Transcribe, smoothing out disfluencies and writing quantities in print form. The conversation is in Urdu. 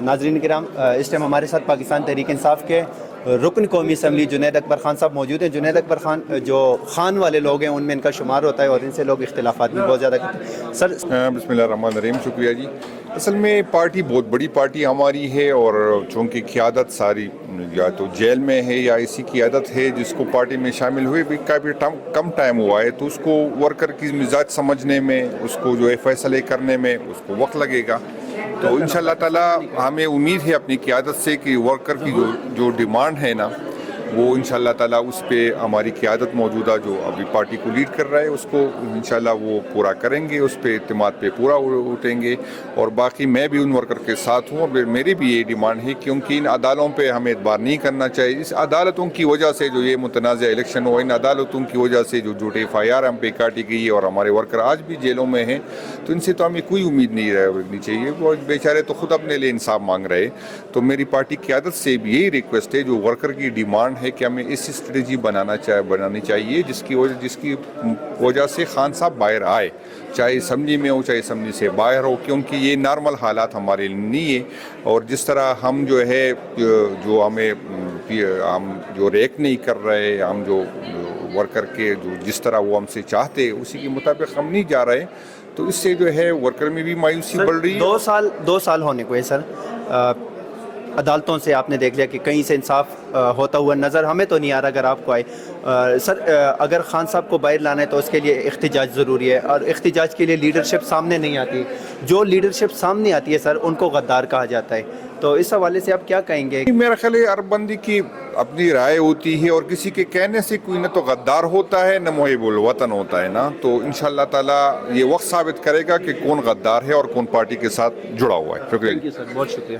ناظرین کرام، اس ٹائم ہمارے ساتھ پاکستان تحریک انصاف کے رکن قومی اسمبلی جنید اکبر خان صاحب موجود ہیں۔ جنید اکبر خان جو خان والے لوگ ہیں ان میں ان کا شمار ہوتا ہے اور ان سے لوگ اختلافات بھی بہت زیادہ کرتے ہیں۔ سر بسم اللہ الرحمن الرحیم، شکریہ جی۔ اصل میں پارٹی بہت بڑی پارٹی ہماری ہے، اور چونکہ قیادت ساری یا تو جیل میں ہے یا ایسی قیادت ہے جس کو پارٹی میں شامل ہوئے بھی کافی کم ٹائم ہوا ہے، تو اس کو ورکر کی مزاج سمجھنے میں، اس کو جو ہے فیصلے کرنے میں اس کو وقت لگے گا۔ تو انشاءاللہ تعالی ہمیں امید ہے اپنی قیادت سے کہ ورکر کی جو ڈیمانڈ ہے نا، وہ انشاءاللہ تعالیٰ اس پہ ہماری قیادت موجودہ جو ابھی پارٹی کو لیڈ کر رہا ہے اس کو انشاءاللہ وہ پورا کریں گے، اس پہ اعتماد پہ پورا اٹھیں گے۔ اور باقی میں بھی ان ورکر کے ساتھ ہوں، اور میری بھی یہ ڈیمانڈ ہے کیونکہ ان عدالتوں پہ ہمیں اعتبار نہیں کرنا چاہیے۔ اس عدالتوں کی وجہ سے جو یہ متنازع الیکشن ہوا، ان عدالتوں کی وجہ سے جو جھوٹے FIR ہم پہ کاٹی گئی ہے اور ہمارے ورکر آج بھی جیلوں میں ہیں، تو ان سے تو ہمیں کوئی امید نہیں رکھنی چاہیے۔ وہ بیچارے تو خود اپنے لیے انصاف مانگ رہے۔ تو میری پارٹی قیادت سے بھی یہی ریکویسٹ ہے، جو ورکر کی ڈیمانڈ ہے کہ ہمیں اس اسٹریٹجی بنانی چاہیے جس کی وجہ سے خان صاحب باہر آئے، چاہے اسمبلی میں ہو چاہے اسمبلی سے باہر ہو، کیونکہ یہ نارمل حالات ہمارے لیے نہیں ہے۔ اور جس طرح ہم جو ہے ہم جو ریک نہیں کر رہے، ہم جو ورکر کے جس طرح وہ ہم سے چاہتے اسی کے مطابق ہم نہیں جا رہے، تو اس سے جو ہے ورکر میں بھی مایوسی بڑھ رہی ہے۔ 2 سال ہونے کو ہے سر، عدالتوں سے آپ نے دیکھ لیا کہ کہیں سے انصاف ہوتا ہوا نظر ہمیں تو نہیں آ رہا۔ اگر آپ کو آئے سر، اگر خان صاحب کو باہر لانا ہے تو اس کے لیے احتجاج ضروری ہے، اور احتجاج کے لیے لیڈرشپ سامنے نہیں آتی۔ جو لیڈرشپ سامنے آتی ہے سر ان کو غدار کہا جاتا ہے، تو اس حوالے سے آپ کیا کہیں گے؟ میرا خیال ہے ہر بندی کی اپنی رائے ہوتی ہے، اور کسی کے کہنے سے کوئی نہ تو غدار ہوتا ہے نہ محب الوطن ہوتا ہے نا۔ تو انشاءاللہ تعالیٰ یہ وقت ثابت کرے گا کہ کون غدار ہے اور کون پارٹی کے ساتھ جڑا ہوا ہے۔ شکریہ سر، بہت شکریہ۔